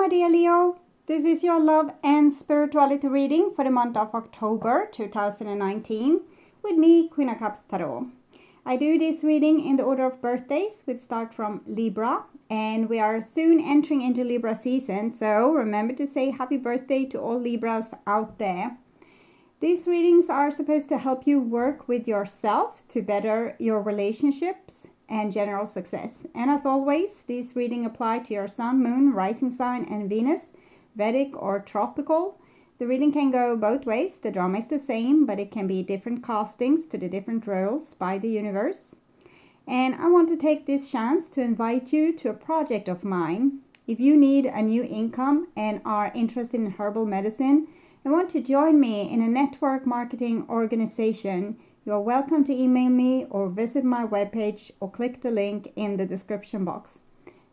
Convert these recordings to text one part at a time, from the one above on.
my dear Leo. This is your love and spirituality reading for the month of October 2019 with me, Queen of Cups Tarot. I do this reading in the order of birthdays, which start from Libra, and we are soon entering into Libra season, so remember to say happy birthday to all Libras out there. These readings are supposed to help you work with yourself to better your relationships and general success. And as always, these readings apply to your sun, moon, rising sign, and Venus, Vedic or tropical. The reading can go both ways. The drama is the same, but it can be different castings to the different roles by the universe. And I want to take this chance to invite you to a project of mine. If you need a new income and are interested in herbal medicine and want to join me in a network marketing organization, you are welcome to email me or visit my webpage or click the link in the description box.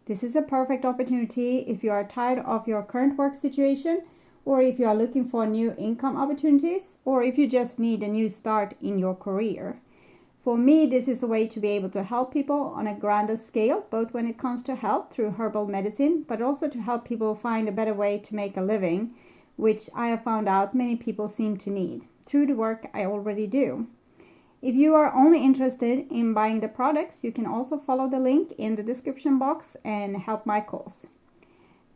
This is a perfect opportunity if you are tired of your current work situation, or if you are looking for new income opportunities, or if you just need a new start in your career. For me, this is a way to be able to help people on a grander scale, both when it comes to health through herbal medicine, but also to help people find a better way to make a living, which I have found out many people seem to need through the work I already do. If you are only interested in buying the products, you can also follow the link in the description box and help my cause.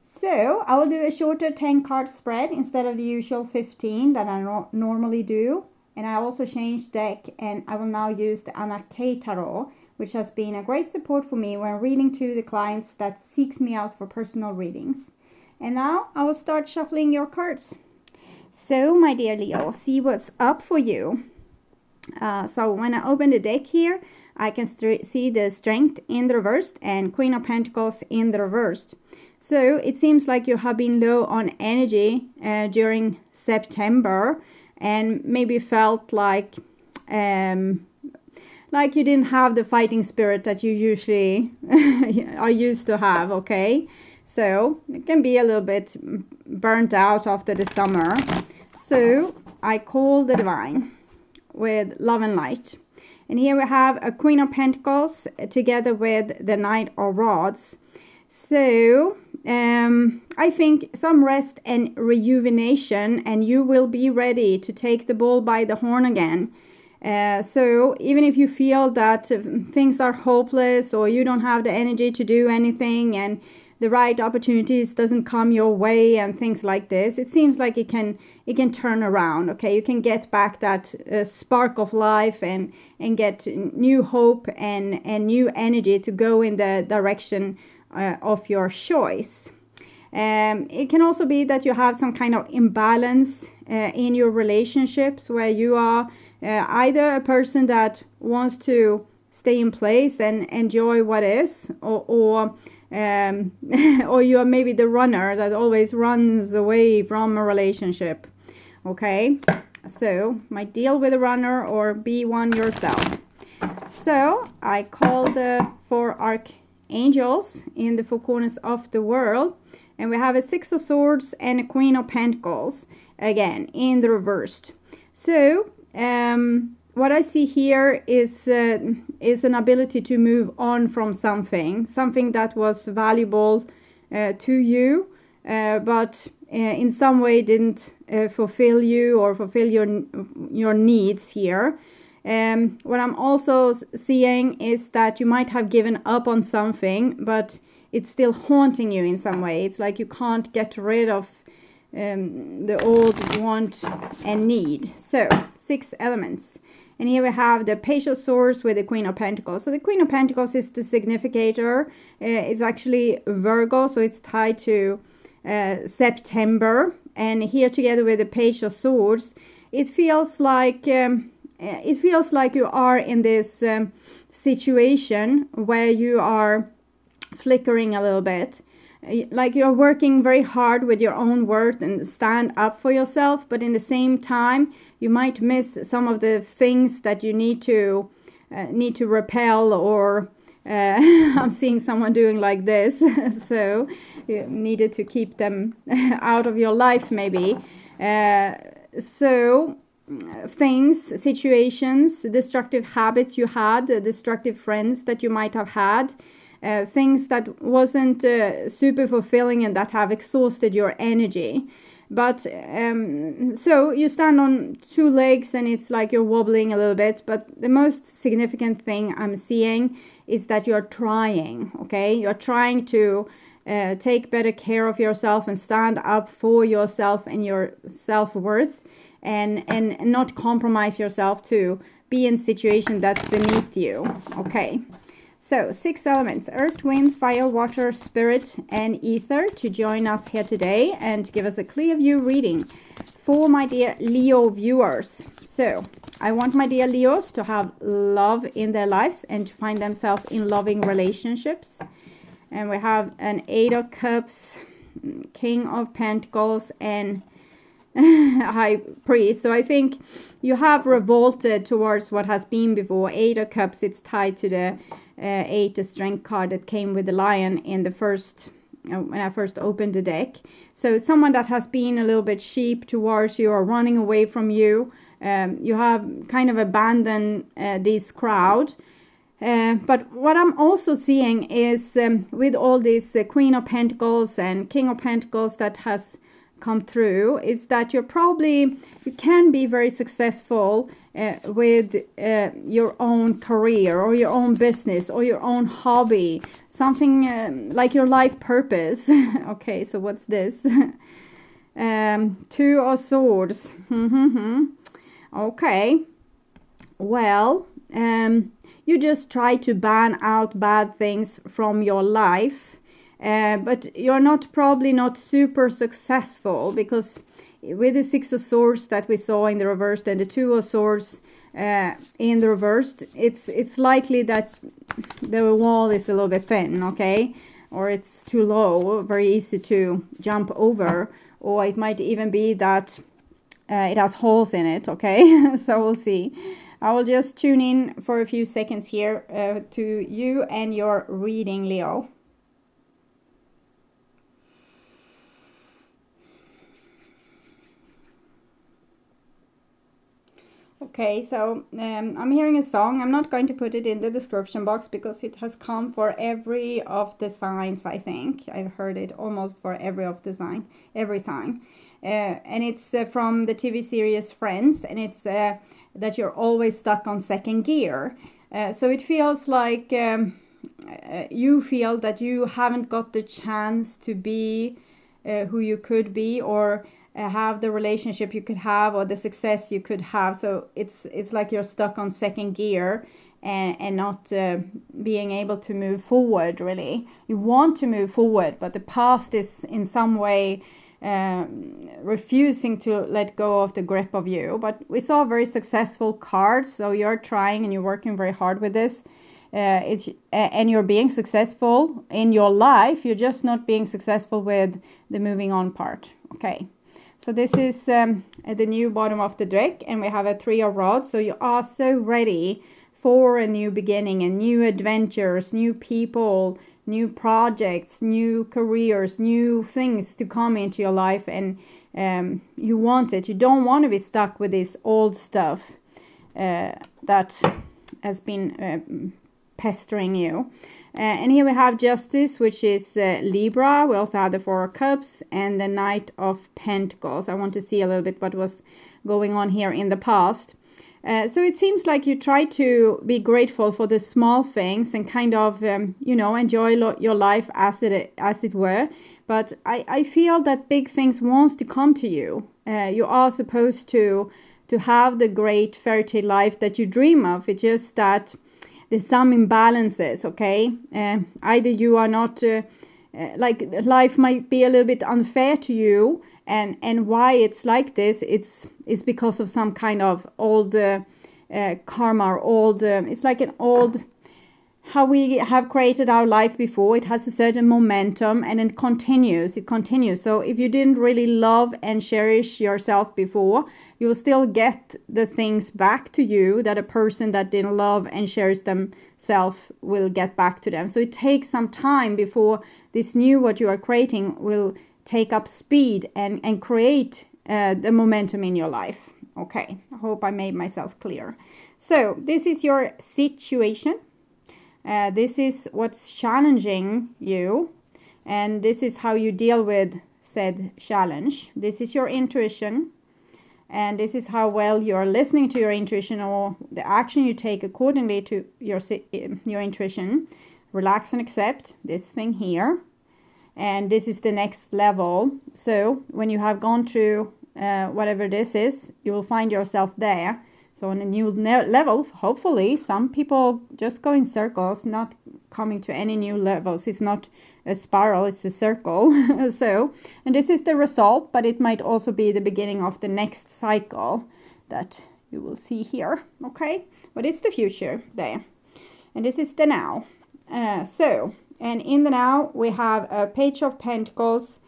So, I will do a shorter 10 card spread instead of the usual 15 that I normally do. And I also changed deck, and I will now use the Alight Tarot, which has been a great support for me when reading to the clients that seeks me out for personal readings. And now I will start shuffling your cards. So, my dear Leo, see what's up for you. So when I open the deck here, I can see the Strength in the reversed and Queen of Pentacles in the reversed. So it seems like you have been low on energy during September, and maybe felt like you didn't have the fighting spirit that you usually are used to have, okay? So it can be a little bit burnt out after the summer. So I call the Divine with love and light. And here we have a Queen of Pentacles together with the Knight of Rods. So I think some rest and rejuvenation, and you will be ready to take the bull by the horn again. So even if you feel that things are hopeless or you don't have the energy to do anything and the right opportunities doesn't come your way and things like this, it seems like it can turn around, okay? You can get back that spark of life and get new hope and new energy to go in the direction of your choice. It can also be that you have some kind of imbalance in your relationships, where you are either a person that wants to stay in place and enjoy what is, or you are maybe the runner that always runs away from a relationship. Okay, so might deal with a runner or be one yourself. So I call the 4 archangels in the 4 corners of the world, and we have a 6 of Swords and a Queen of Pentacles again in the reversed. So what I see here is an ability to move on from something that was valuable to you, but in some way didn't fulfill you or fulfill your needs here. What I'm also seeing is that you might have given up on something, but it's still haunting you in some way. It's like you can't get rid of the old want and need. So 6 elements. And here we have the Page of Swords with the Queen of Pentacles. So the Queen of Pentacles is the significator. It's actually Virgo, so it's tied to September. And here together with the Page of Swords, it feels like you are in this situation where you are flickering a little bit. Like you're working very hard with your own worth and stand up for yourself, but in the same time you might miss some of the things that you need to repel, or I'm seeing someone doing like this, so you needed to keep them out of your life maybe. So things, situations, destructive habits you had, destructive friends that you might have had, things that wasn't super fulfilling and that have exhausted your energy. But so you stand on two legs and it's like you're wobbling a little bit. But the most significant thing I'm seeing is that you're trying, okay? You're trying to take better care of yourself and stand up for yourself and your self-worth, and not compromise yourself to be in a situation that's beneath you. Okay, so 6 elements: earth, wind, fire, water, spirit, and ether, to join us here today and to give us a clear view reading for my dear Leo viewers. So I want my dear Leos to have love in their lives and to find themselves in loving relationships. And we have an 8 of Cups, King of Pentacles, and High Priest. So I think you have revolted towards what has been before. 8 of Cups, it's tied to the 8, the Strength card that came with the Lion in the first, when I first opened the deck. So someone that has been a little bit sheep towards you or running away from you. You have kind of abandoned this crowd. But what I'm also seeing is with all this Queen of Pentacles and King of Pentacles that has come through, is that you can be very successful with your own career or your own business or your own hobby, something like your life purpose. Okay, so what's this? 2 of Swords. Okay, well, you just try to ban out bad things from your life, but you're probably not super successful, because with the 6 of Swords that we saw in the reversed and the 2 of Swords in the reversed, it's likely that the wall is a little bit thin, okay, or it's too low, very easy to jump over, or it might even be that it has holes in it, okay. So we'll see. I will just tune in for a few seconds here to you and your reading, Leo. Okay, so I'm hearing a song. I'm not going to put it in the description box because it has come for every of the signs, I think. I've heard it almost for every sign. And it's from the TV series Friends, and it's that you're always stuck on second gear. So it feels like you feel that you haven't got the chance to be who you could be, or have the relationship you could have, or the success you could have. So it's like you're stuck on second gear and not being able to move forward, really. You want to move forward, but the past is in some way refusing to let go of the grip of you. But we saw a very successful card, so you're trying and you're working very hard with this, and you're being successful in your life. You're just not being successful with the moving on part. Okay, so this is the new bottom of the deck, and we have a 3 of Rods. So you are so ready for a new beginning and new adventures, new people, new projects, new careers, new things to come into your life, and you want it. You don't want to be stuck with this old stuff that has been pestering you. And here we have Justice, which is Libra. We also have the 4 of Cups and the Knight of Pentacles. I want to see a little bit what was going on here in the past. So it seems like you try to be grateful for the small things and kind of, enjoy your life as it were. But I feel that big things wants to come to you. You are supposed to have the great fairy tale life that you dream of. It's just that there's some imbalances, okay? Either you are not, life might be a little bit unfair to you, and why it's like this, it's because of some kind of old karma, or old, it's like an old, how we have created our life before. It has a certain momentum, and it continues. So if you didn't really love and cherish yourself before, you will still get the things back to you that a person that didn't love and cherish themselves will get back to them. So it takes some time before this new what you are creating will take up speed and create the momentum in your life. Okay, I hope I made myself clear. So this is your situation. This is what's challenging you, and this is how you deal with said challenge. This is your intuition, and this is how well you're listening to your intuition, or the action you take accordingly to your intuition. Relax and accept this thing here. And this is the next level. So when you have gone through whatever this is, you will find yourself there. So on a new level, hopefully, some people just go in circles, not coming to any new levels. It's not a spiral, it's a circle. So, and this is the result, but it might also be the beginning of the next cycle that you will see here. Okay, but it's the future there. And this is the now. And in the now, we have a Page of Pentacles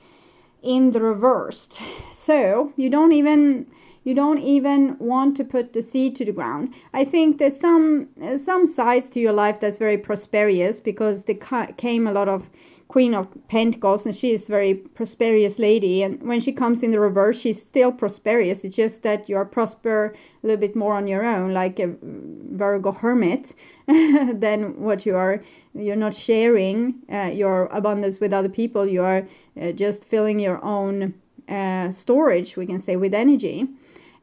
in the reversed. So you don't even want to put the seed to the ground. I think there's some sides to your life that's very prosperous, because there came a lot of Queen of Pentacles, and she is a very prosperous lady. And when she comes in the reverse, she's still prosperous. It's just that you're prosper a little bit more on your own, like a Virgo hermit, than what you are. You're not sharing your abundance with other people. You are just filling your own storage, we can say, with energy.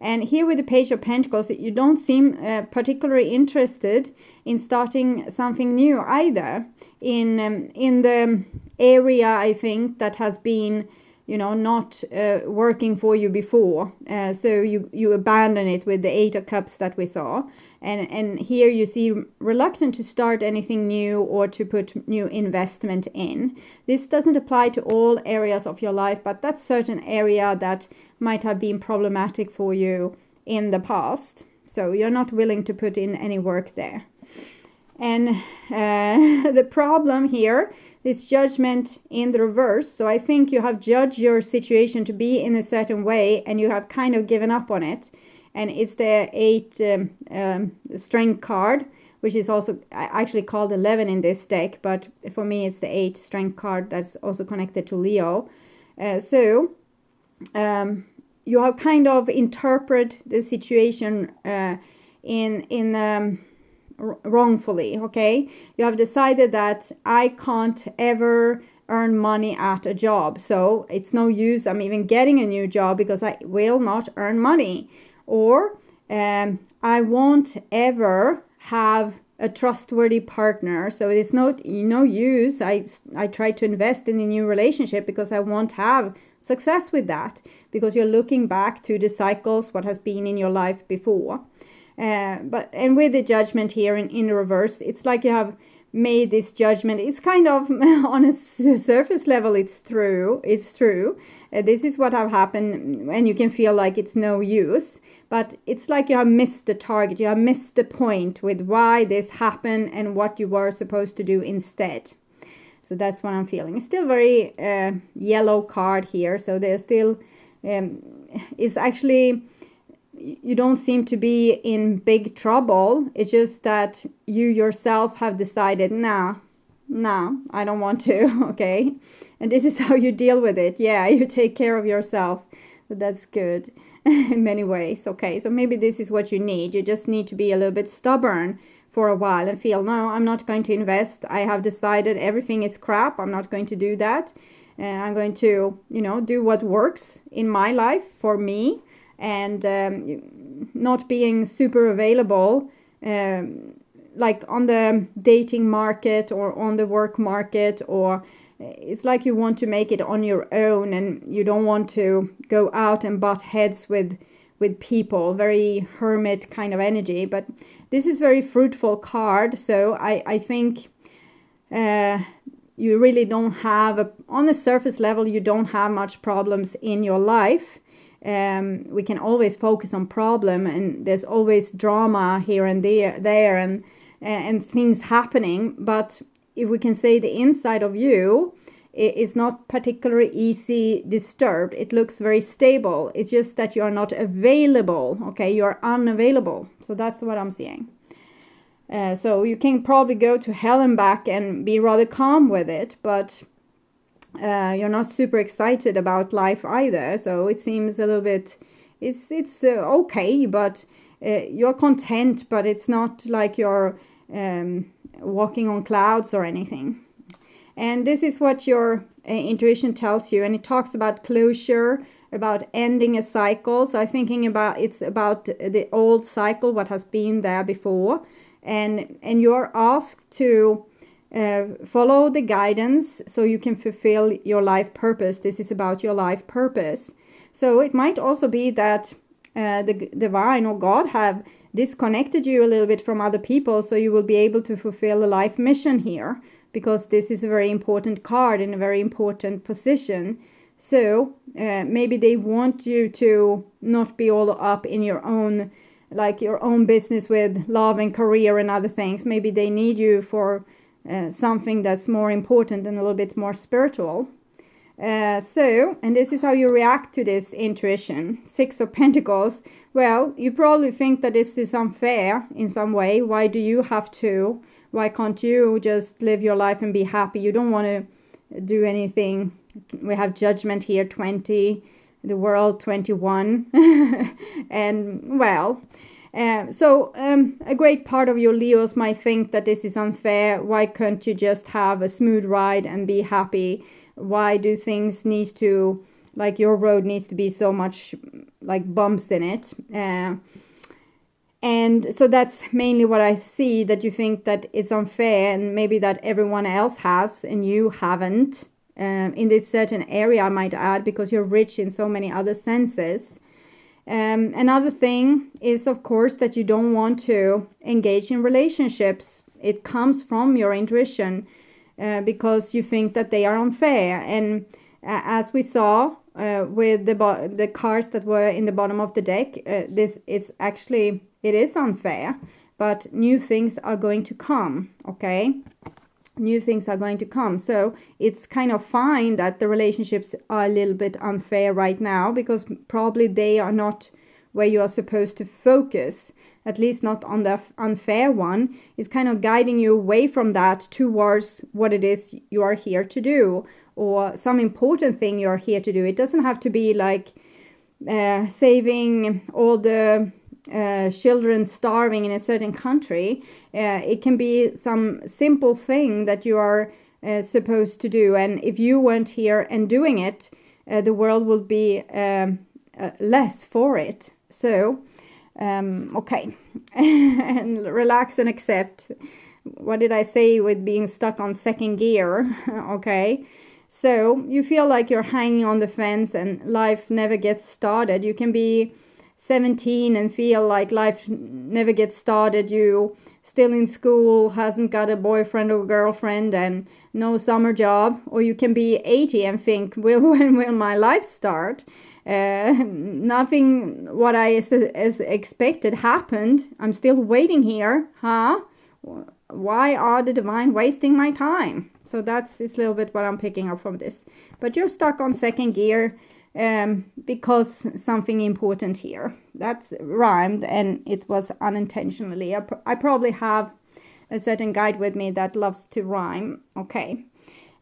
And here with the Page of Pentacles, you don't seem particularly interested in starting something new either. In the area, I think, that has been, not working for you before. So you abandon it with the Eight of Cups that we saw. And here you see reluctant to start anything new or to put new investment in. This doesn't apply to all areas of your life, but that's certain area that might have been problematic for you in the past. So you're not willing to put in any work there. And the problem here is judgment in the reverse. So I think you have judged your situation to be in a certain way, and you have kind of given up on it. And it's the 8 strength card, which is also actually called 11 in this deck. But for me, it's the 8 strength card that's also connected to Leo. You have kind of interpreted the situation wrongfully, okay? You have decided that I can't ever earn money at a job, so it's no use I'm even getting a new job because I will not earn money. Or I won't ever have a trustworthy partner, so it's no use I try to invest in a new relationship because I won't have success with that, because you're looking back to the cycles, what has been in your life before. And with the judgment here in reverse, it's like you have made this judgment. It's kind of on a surface level, it's true. This is what have happened, and you can feel like it's no use, but it's like you have missed the target. You have missed the point with why this happened and what you were supposed to do instead. So that's what I'm feeling. It's still very yellow card here. So there's still, it's actually, you don't seem to be in big trouble. It's just that you yourself have decided, no, I don't want to, okay? And this is how you deal with it. Yeah, you take care of yourself. So that's good in many ways, okay? So maybe this is what you need. You just need to be a little bit stubborn for a while and feel, no, I'm not going to invest. I have decided everything is crap. I'm not going to do that. I'm going to, do what works in my life for me, and not being super available, like on the dating market or on the work market, or it's like you want to make it on your own and you don't want to go out and butt heads with people, very hermit kind of energy. But this is very fruitful card, so I think you really don't have, on the surface level, you don't have much problems in your life. We can always focus on problem, and there's always drama here and there and things happening. But if we can say the inside of you is not particularly easy disturbed, it looks very stable. It's just that you are not available, okay? You're unavailable. So that's what I'm seeing. So you can probably go to hell and back and be rather calm with it, but you're not super excited about life either. So it seems a little bit, it's okay, but you're content, but it's not like you're walking on clouds or anything. And this is what your intuition tells you. And it talks about closure, about ending a cycle. So I'm thinking it's about the old cycle, what has been there before. And you're asked to follow the guidance so you can fulfill your life purpose. This is about your life purpose. So it might also be that the divine or God have disconnected you a little bit from other people, so you will be able to fulfill a life mission here, because this is a very important card in a very important position. So maybe they want you to not be all up in your own business with love and career and other things. Maybe they need you for something that's more important and a little bit more spiritual. And this is how you react to this intuition. 6 of Pentacles. Well, you probably think that this is unfair in some way. Why do you have to? Why can't you just live your life and be happy? You don't want to do anything. We have Judgment here, 20, the World, 21. And well, a great part of your Leos might think that this is unfair. Why can't you just have a smooth ride and be happy? Why do things need to, like your road needs to be so much like bumps in it? And so that's mainly what I see, that you think that it's unfair, and maybe that everyone else has and you haven't. In this certain area, I might add, because you're rich in so many other senses. Another thing is, of course, that you don't want to engage in relationships. It comes from your intuition, because you think that they are unfair. And as we saw with the cards that were in the bottom of the deck, it is unfair, but new things are going to come, okay? New things are going to come. So it's kind of fine that the relationships are a little bit unfair right now, because probably they are not where you are supposed to focus, at least not on the unfair one. It's kind of guiding you away from that towards what it is you are here to do, or some important thing you're here to do. It doesn't have to be like saving all the children starving in a certain country. It can be some simple thing that you are supposed to do, and if you weren't here and doing it, the world will be less for it. So okay. And relax and accept. What did I say with being stuck on second gear? Okay. So you feel like you're hanging on the fence and life never gets started. You can be 17 and feel like life never gets started. You still in school, hasn't got a boyfriend or girlfriend, and no summer job. Or you can be 80 and think, when will my life start? Nothing what I as expected happened. I'm still waiting here. Why are the divine wasting my time? So it's a little bit what I'm picking up from this. But you're stuck on second gear because something important here. That's rhymed, and it was unintentionally. I probably have a certain guide with me that loves to rhyme. Okay.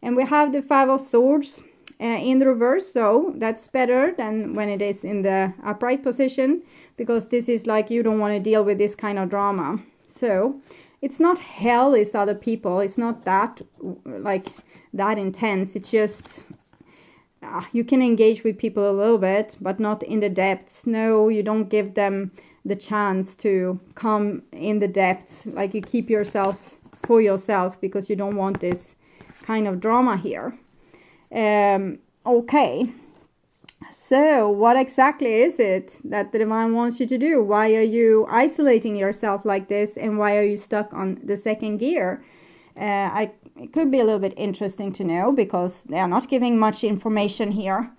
And we have the 5 of Swords in the reverse, so that's better than when it is in the upright position, because this is like you don't want to deal with this kind of drama. So it's not hell is other people. It's not that that intense. It's just you can engage with people a little bit, but not in the depths. No, you don't give them the chance to come in the depths. Like you keep yourself for yourself because you don't want this kind of drama here. Okay. So what exactly is it that the divine wants you to do? Why are you isolating yourself like this, and why are you stuck on the second gear? It could be a little bit interesting to know, because they are not giving much information here.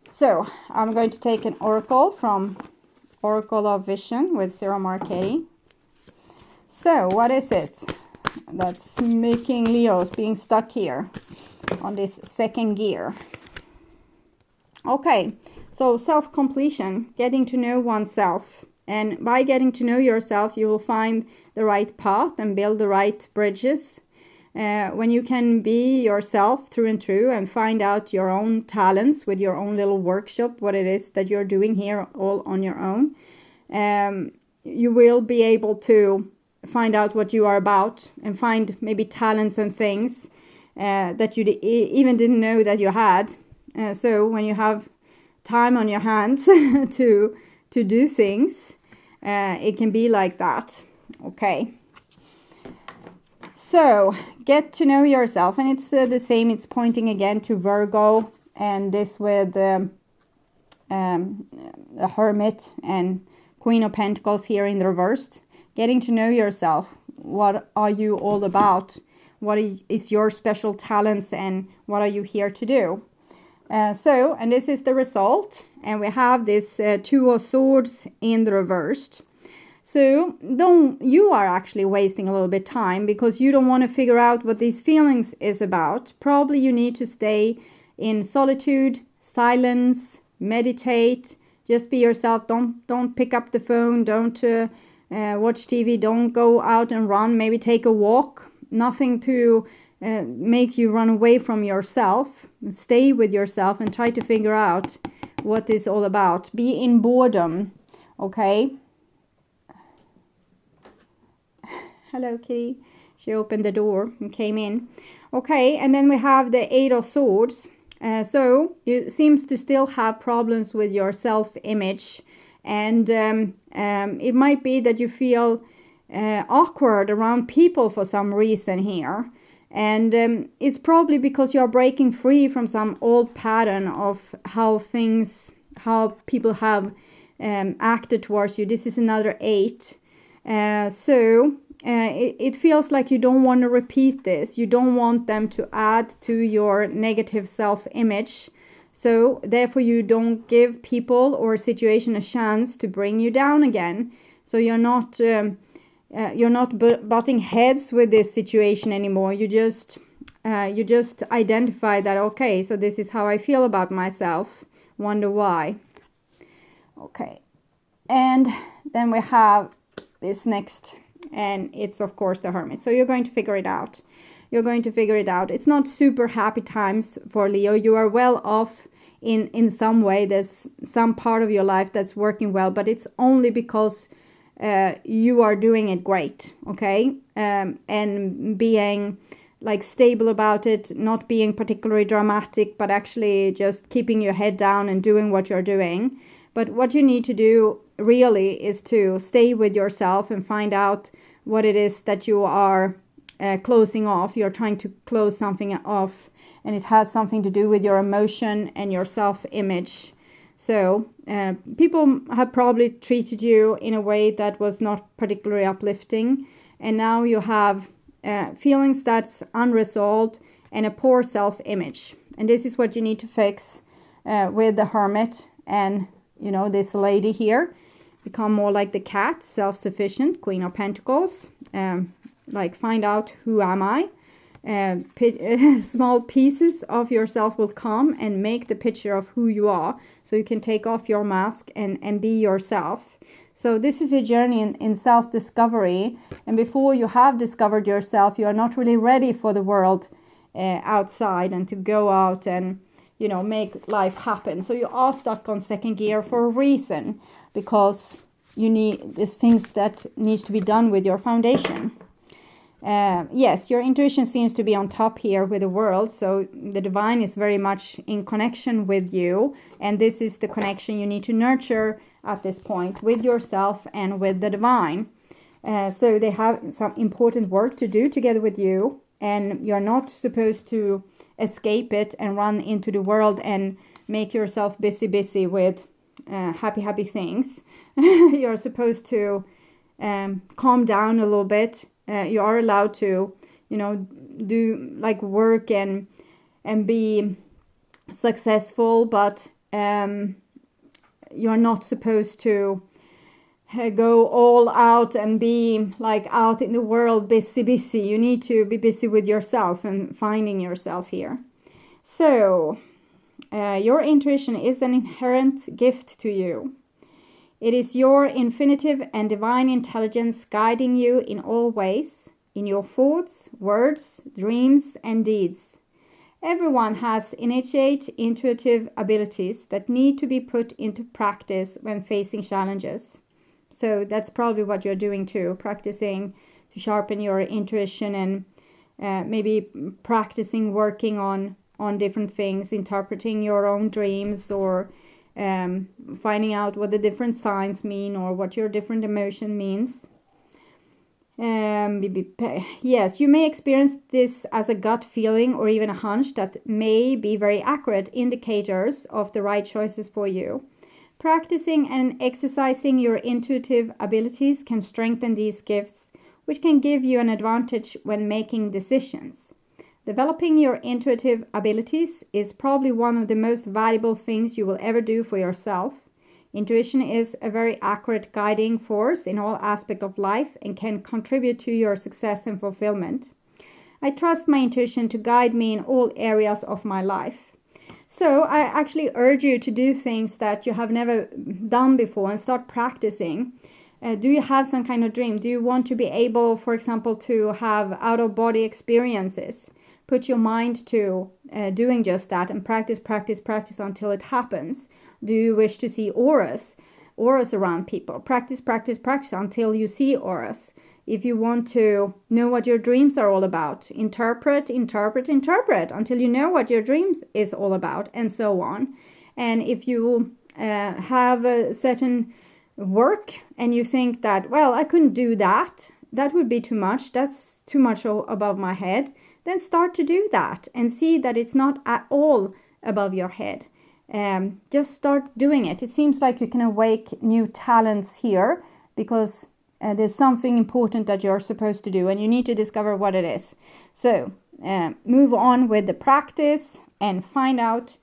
So I'm going to take an oracle from Oracle of Vision with Zero Marquetti. So what is it that's making Leos being stuck here on this second gear? Okay, so self-completion, getting to know oneself. And by getting to know yourself, you will find the right path and build the right bridges. When you can be yourself through and through and find out your own talents with your own little workshop, what it is that you're doing here all on your own, you will be able to find out what you are about and find maybe talents and things that you even didn't know that you had. So when you have time on your hands to do things, it can be like that. Okay. So get to know yourself, and it's the same. It's pointing again to Virgo, and this with the Hermit and Queen of Pentacles here in the reversed. Getting to know yourself. What are you all about? What is your special talents, and what are you here to do? And this is the result, and we have this Two of Swords in the reversed. So you are actually wasting a little bit time because you don't want to figure out what these feelings is about. Probably you need to stay in solitude, silence, meditate, just be yourself. Don't pick up the phone, don't watch TV, don't go out and run, maybe take a walk. Nothing to make you run away from yourself. Stay with yourself and try to figure out what this is all about. Be in boredom, okay? Hello, kitty. She opened the door and came in. Okay, and then we have the Eight of Swords. So you seems to still have problems with your self-image, and it might be that you feel awkward around people for some reason here. And it's probably because you're breaking free from some old pattern of how people have acted towards you. This is another 8. It feels like you don't want to repeat this. You don't want them to add to your negative self-image. So therefore you don't give people or a situation a chance to bring you down again. So you're not butting heads with this situation anymore. You just identify that, okay, so this is how I feel about myself. Wonder why. Okay. And then we have this next, and it's of course the Hermit. So you're going to figure it out. It's not super happy times for Leo. You are well off in some way. There's some part of your life that's working well, but it's only because you are doing it great, okay? And being like stable about it, not being particularly dramatic, but actually just keeping your head down and doing what you're doing. But what you need to do really is to stay with yourself and find out what it is that you are closing off. You're trying to close something off, and it has something to do with your emotion and your self-image. So people have probably treated you in a way that was not particularly uplifting, and now you have feelings that's unresolved and a poor self-image. And this is what you need to fix with the Hermit and, you know, this lady here. Become more like the cat, self-sufficient, Queen of Pentacles. Like find out, who am I? Small pieces of yourself will come and make the picture of who you are, so you can take off your mask and be yourself. So this is a journey in self-discovery, and before you have discovered yourself, you are not really ready for the world outside and to go out and, you know, make life happen. So you are stuck on second gear for a reason, because you need these things that needs to be done with your foundation. Yes, your intuition seems to be on top here with the world, so the divine is very much in connection with you, and this is the connection you need to nurture at this point with yourself and with the divine. So they have some important work to do together with you, and you're not supposed to escape it and run into the world and make yourself busy with happy things. You're supposed to calm down a little bit. You are allowed to, you know, do like work and be successful, but you're not supposed to go all out and be like out in the world busy. You need to be busy with yourself and finding yourself here. So your intuition is an inherent gift to you. It is your infinitive and divine intelligence guiding you in all ways, in your thoughts, words, dreams, and deeds. Everyone has innate intuitive abilities that need to be put into practice when facing challenges. So that's probably what you're doing too, practicing sharpen your intuition and maybe practicing working on different things, interpreting your own dreams, or finding out what the different signs mean or what your different emotion means. Yes, you may experience this as a gut feeling or even a hunch that may be very accurate indicators of the right choices for you. Practicing and exercising your intuitive abilities can strengthen these gifts, which can give you an advantage when making decisions. Developing your intuitive abilities is probably one of the most valuable things you will ever do for yourself. Intuition is a very accurate guiding force in all aspects of life and can contribute to your success and fulfillment. I trust my intuition to guide me in all areas of my life. So I actually urge you to do things that you have never done before and start practicing. Do you have some kind of dream? Do you want to be able, for example, to have out-of-body experiences? Put your mind to doing just that and practice until it happens. Do you wish to see auras around people? Practice until you see auras. If you want to know what your dreams are all about, interpret until you know what your dreams is all about, and so on. And if you have a certain work and you think that, well, I couldn't do that would be too much, that's too much above my head, then start to do that and see that it's not at all above your head. Just start doing it. It seems like you can awake new talents here because there's something important that you're supposed to do and you need to discover what it is. So move on with the practice and find out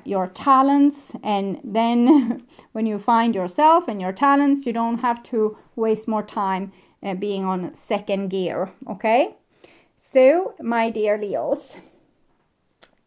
your talents, and then when you find yourself and your talents, you don't have to waste more time being on second gear. Okay, so my dear Leos,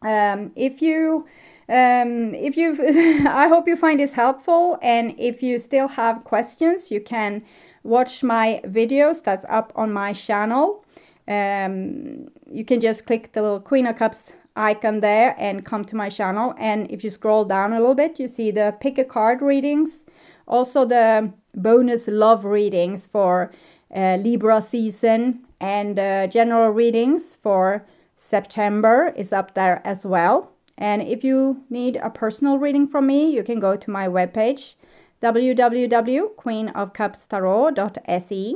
if you I hope you find this helpful, and if you still have questions, you can watch my videos that's up on my channel. You can just click the little Queen of Cups icon there and come to my channel, and if you scroll down a little bit, you see the pick a card readings, also the bonus love readings for Libra season, and general readings for September is up there as well. And if you need a personal reading from me, you can go to my webpage www.queenofcupstarot.se.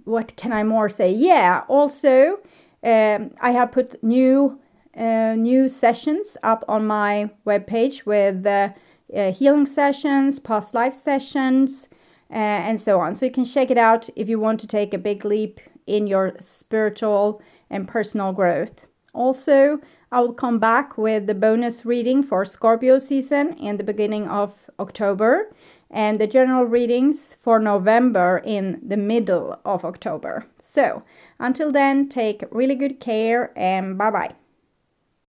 What can I more say? Yeah, also I have put new sessions up on my webpage with healing sessions, past life sessions, and so on. So you can check it out if you want to take a big leap in your spiritual and personal growth. Also, I will come back with the bonus reading for Scorpio season in the beginning of October, and the general readings for November in the middle of October. So until then, take really good care and bye-bye.